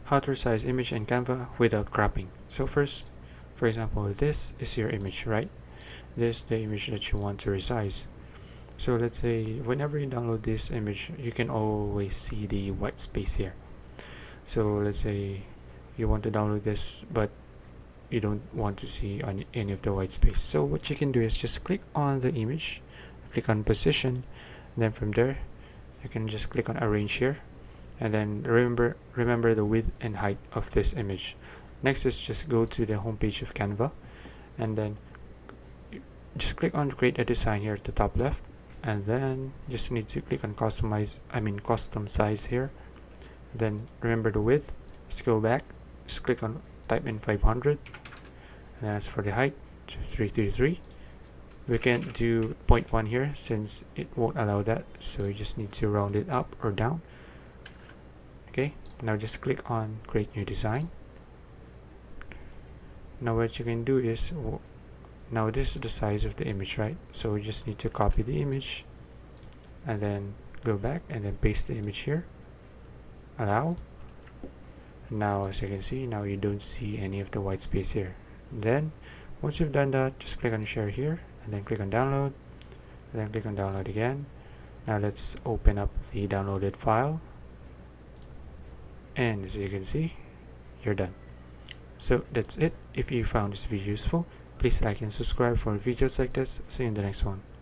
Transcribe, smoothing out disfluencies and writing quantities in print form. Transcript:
how to resize image in Canva without cropping. So first, for example, this is your image, right? This is the image that you want to resize. So let's say whenever you download this image, you can always see the white space here. So let's say you want to download this, but you don't want to see any of the white space. So what you can do is just click on the image, click on position, and then from there you can just click on arrange here, and then remember the width and height of this image. Next is just go to the home page of Canva, and then just click on create a design here at the top left, and then just need to click on custom size here. Then remember the width, just go back, just click on type in 500, and as for the height, 333. We can't do 0.1 here since it won't allow that, so you just need to round it up or down. Okay, now just click on create new design. Now what you can do is, now this is the size of the image, right? So we just need to copy the image and then go back and then paste the image here, allow. Now as you can see, now you don't see any of the white space here. Then once you've done that, just click on share here, and then click on download, and then click on download again. Now let's open up the downloaded file, and as you can see, you're done. So that's it. If you found this video useful, please like and subscribe for videos like this. See you in the next one.